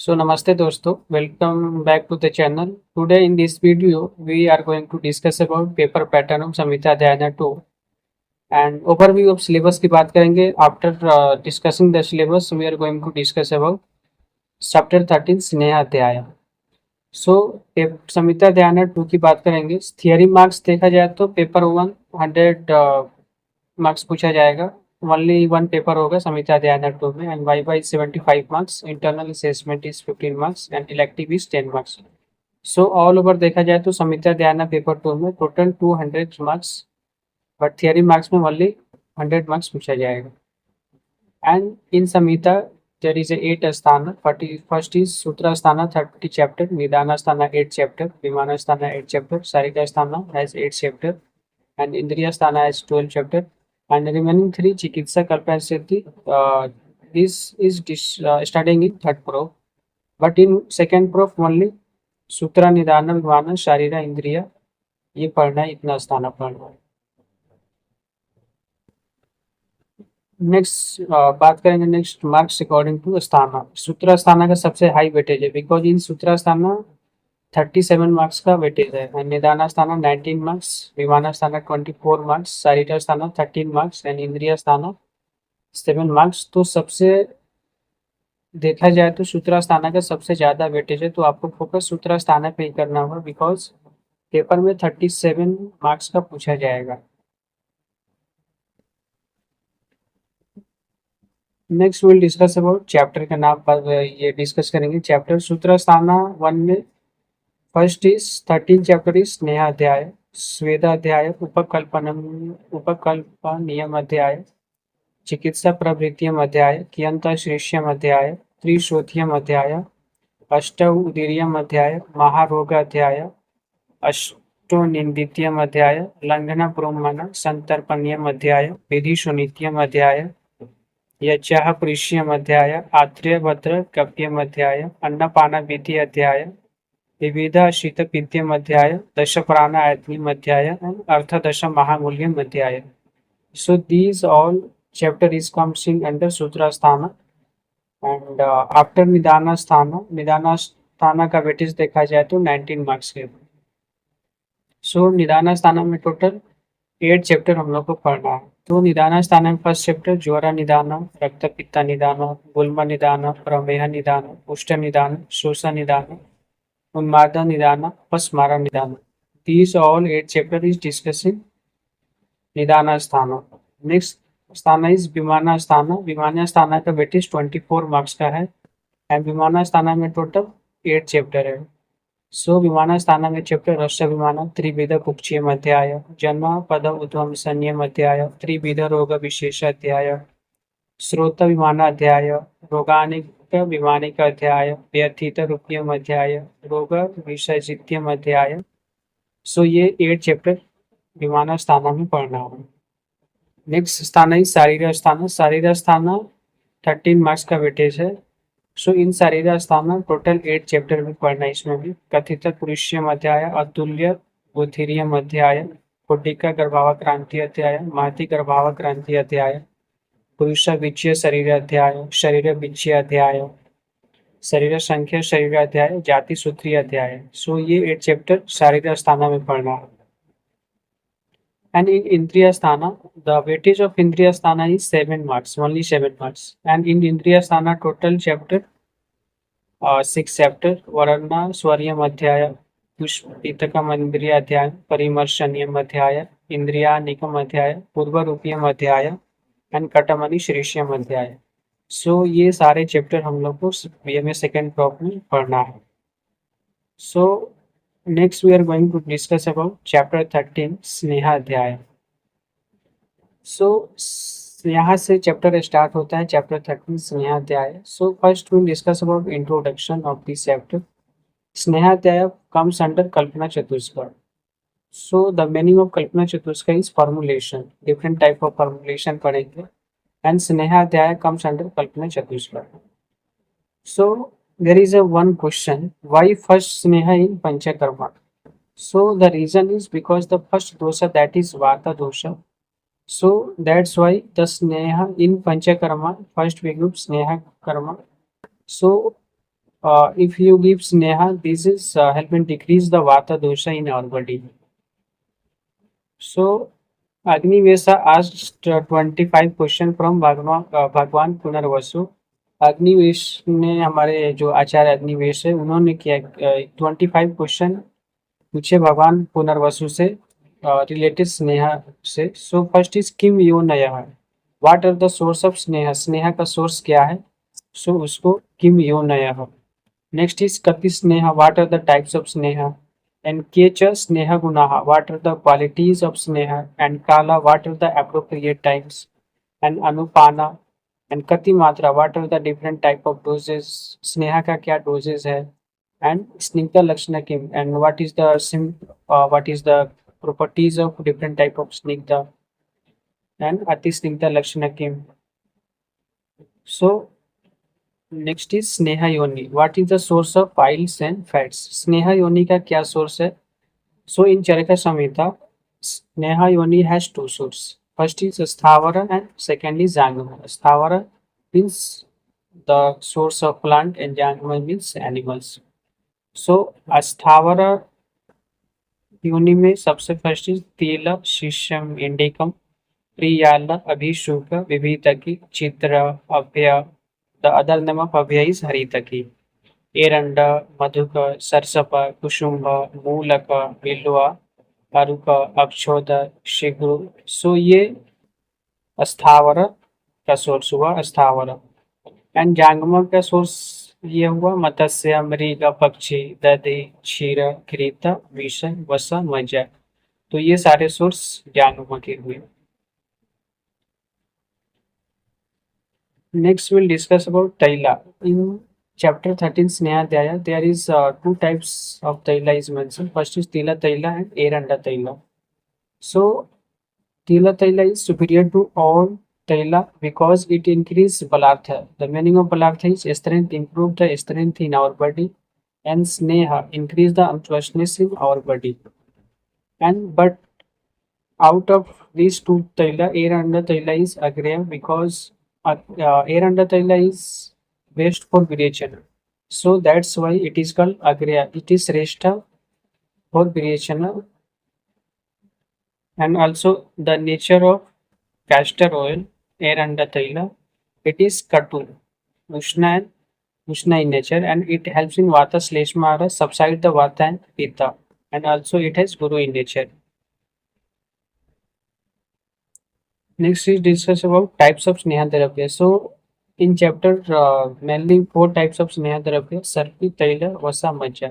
So namaste dosto, welcome back to the channel. Today in this video, we are going to discuss about paper pattern of Samhita Dhyana 2 and overview of syllabus की बात करेंगे. After discussing the syllabus, we are going to discuss about chapter 13 Sneha Adhyaya. सो संहिता ध्यान 2 की बात करेंगे. Theory marks देखा जाए तो पेपर 1 100 मार्क्स पूछा जाएगा. ओनली वन पेपर होगा संहिता ध्यान 2 में and viva is 75 marks, internal assessment is 15 marks and elective is 10 marks. So all over देखा जाए तो संहिता ध्यान पेपर 2 में total 200 marks, but theory marks में ओनली 100 मार्क्स पूछा जाएगा. And in Samhita there is a 8 asthana. First is Sutra Asthana 30 chapter, Nidana Asthana 8 chapter, Vimana Asthana 8 chapter, Sarika Asthana has 8 chapter, and Indriya Asthana has 12 chapter, and the remaining 3 Chikitsa Kalpa and Siddhi. This is studying in third prof, but in second prof only Sutra Nidana Vimana Sharira Indriya ये पढ़ना है, इतना स्थाना पढ़ना है. Next बात करेंगे next marks according to स्थाना. सूत्रास्थाना का सबसे हाई वेटेज है बिकॉज इन सूत्रास्थाना 37 मार्क्स का वेटेज है. निदाना स्थाना 19 मार्क्स, विमाना स्थाना 24 मार्क्स, सारिटा स्थाना 13 मार्क्स एंड इंद्रिया स्थाना 7 मार्क्स. तो सबसे देखा जाए तो सूत्रास्थाना का सबसे ज़्यादा वेटेज है, तो आपको फोकस सूत्रास्थाना पे ही करना होगा बिकॉज पेपर में 37 मार्क्स का पूछा जाएगा. Next will discuss about chapter का नाम पर ये डिस्कस करेंगे. चैप्टर सूत्रस्थाना 1 में फर्स्ट इज 13 चैप्टर इज स्नेहाध्याय, स्वेदाध्याय, उपकल्प नियम अध्याय, चिकित्सा प्रवृत्तियम अध्याय, कियंत श्रेष्यम अध्याय, त्रिशोथियम अध्याय, अष्टोदीरियम अध्याय, महारोग अध्याय, अष्टोनिंदित्यम अध्याय, लंघन ब्रह्मण संतर्पण्यम अध्याय, विधि सुनित्यम अध्याय, यज्ञः पुरुष्यम अध्याय, आत्रेयभद्र कव्यम अध्याय, अन्नपान विधि अध्याय, विविध शीतपित्यम अध्याय, दश प्राण आयतनीम अध्याय एंड अर्थदश महामूल्यम अध्याय. So these all chapter is comes in under Sutrasthana and after Nidana स्थाना का वेटेज देखा जाए तो 19 मार्क्स के. सो निदाना स्थाना में टोटल 8 चैप्टर हम लोग को पढ़ना है. तो निदाना स्थान में फर्स्ट चैप्टर ज्वरा निदान, रक्त पित्ता निदान, गुल्म निदान, प्रमेह निदान, उष्ट निदान, शोष निदान, उन्माद निदान, अपस्मार निदान. These all 8 chapter is discussing निदाना स्थान. नेक्स्ट स्थाना इज विमाना स्थाना. विमाना स्थाना का वेटेज 24 मार्क्स का है एंड विमाना स्थाना में टोटल 8 चैप्टर है. सो विमाना स्थाना में चैप्टर रस्य विमान, त्रिविध कुक्षेम अध्याय, जन्म पद उद्वम संयम अध्याय, त्रिविध रोग विशेष अध्याय, श्रोत विमान अध्याय, रोगानिक विमानिक अध्याय, व्यथित रूपियम अध्याय, रोग विसर्जित्यम अध्याय. सो ये 8 चैप्टर विमाना स्थाना में पढ़ना होगा. नेक्स्ट स्थान है शारीर स्थान. शारीर स्थान 13 मार्क्स का वेटेज है. सो इन शारीर स्थान टोटल 8 चैप्टर में पढ़ना है. इसमें भी कथित पुरुषयम अध्याय, अतुल्य बुद्धिरियम अध्याय, कोटिका गर्भाव क्रांति अध्याय, महति गर्भाव क्रांति अध्याय, पुरुष विचय शरीर अध्याय, शरीर विचय अध्याय, शरीर संख्या शरीर अध्याय, जाति सूत्री अध्याय. सो ये 8 चैप्टर शारीर स्थान में पढ़ना है. And in Indriya Sthana, the weightage of Indriya Sthana is 7 marks, only 7 marks. And in Indriya Sthana, total chapter 6 chapter, Varana Swaryam Adhyaya, Pushpitakam Indriya Adhyaya, Parimarshanyam Adhyaya, Indriya Nikam Adhyaya, Purva Rupiyam Adhyaya, and Katamani Shrishiyam Adhyaya. So ये सारे chapter हम लोग को BMA second prop में पढ़ना है. So next we are going to discuss about chapter 13 Sneha Adhyaya. सो यहाँ से चैप्टर स्टार्ट होता है, chapter 13 Sneha Adhyaya. So first will discuss about introduction of this chapter. Sneha Adhyaya comes under Kalpana Chatushka. So the meaning of Kalpana Chatushka is formulation. Different type of formulation पढ़ेंगे and Sneha Adhyaya comes under Kalpana Chatushka. So there is a one question, why first sneha in panchakarma? So the reason is because the first dosha, that is vata dosha, so that's why the sneha in panchakarma, first we group sneha karma. So If you give Sneha, this is helping decrease the Vata dosha in our body. So Agnivesa asked 25 question from भगवान पुनर्वसु। अग्निवेश ने, हमारे जो आचार्य अग्निवेश है, उन्होंने किया 25 question पूछे भगवान पुनर्वसु से रिलेटेड स्नेहा से। सो फर्स्ट इज किम यो नया है, what are the source of sneha, स्नेहा का सोर्स क्या है, सो उसको किम यो नया है। नेक्स्ट इज कपि sneha, what are the types of sneha, and kecha sneha gunaha, what are the qualities of sneha, and kala, what are the appropriate times, and anupana and kati matra, what are the different type of doses, sneha ka kya doses hai, and snigdha lakshana kim, and what is the properties of different type of snigdha, and ati snigdha lakshana kim. So next is Sneha Yoni, what is the source of oils and fats, Sneha Yoni का क्या source है। सो इन चरका Samhita Sneha Yoni has two source, first is sthavara and second is jangama. Sthavara means the source of plant and jangama means animals. So sthavara yoni में सबसे first is तीला शिष्यम इंडिकम प्रियाला अभिशुक विभितकी चित्र Abhay, the other name of Abhya is Haritaki. Eranda, Madhuka, Sarsapa, Kushumba, Mulaka, Bilwa, Aruka, Akshoda, Shigru. So ये अस्थावरा का source हुआ, अस्थावरा। And जांगमा का source ये हुआ मत्स्य, मृग, पक्षी, दधि, क्षीर, घृत, विष, वसा, मज्जा। तो ये सारे सोर्स जांगमा के हुए। Next, we'll discuss about Taila. In chapter 13 Snehadhyaya, there is two types of Taila is mentioned. First is Tila Taila and Eranda Taila. So, Tila Taila is superior to all Taila because it increases Balartha. The meaning of Balartha is strength, improve the strength in our body, and Sneha, increase the unctuousness in our body. And but out of these two Taila, Eranda Taila is Agreya because Eranda Taila is best for Virechana. So that's why it is called Agreya. It is Reshta for Virechana. And also the nature of castor oil, Eranda Taila, it is Katu, Ushna in nature, and it helps in Vata Sleshmara, subside the Vata and Pitta. And also it has Guru in nature. Next is discuss about types of Sneha Dravya. So in chapter mainly 4 types of Sneha Dravya: Sarpi, Taila, Vasa, Majja.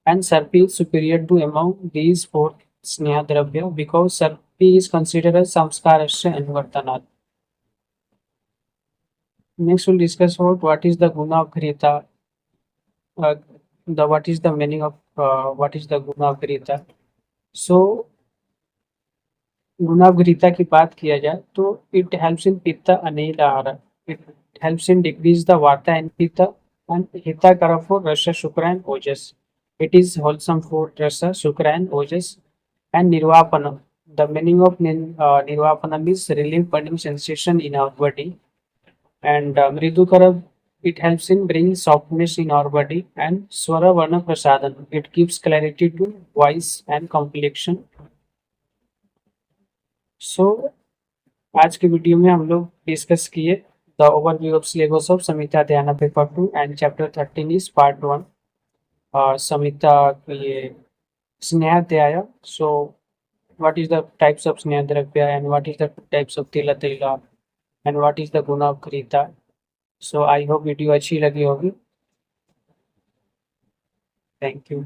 And Sarpi is superior to among these 4 Sneha Dravya because Sarpi is considered as Samskarasya and Vartanat. Next we'll discuss about what is the Guna of Ghrita. What is the meaning of what is the Guna of Ghrita. So गुणावग्रिता की बात किया जाए तो it helps in pitta anila ahara, it helps in decrease the vata and pitta and hitkar for rasa shukra and ojas, it is wholesome for rasa shukra and ojas. And nirvapanam, the meaning of nirvapanam is relieve burning sensation in our body. And mridukar, it helps in bringing softness in our body. And swara varna prasadan, it gives clarity to voice and complexion. So आज के video में हम लोग discuss किए the overview of syllabus of Samhita Adhyayan paper 2 and chapter 13 is part 1 Samhita ये Snehadhyaya. So what is the types of sneha dravya and what is the types of tila tila and what is the guna of krita. So I hope video अच्छी लगी होगी। Thank you.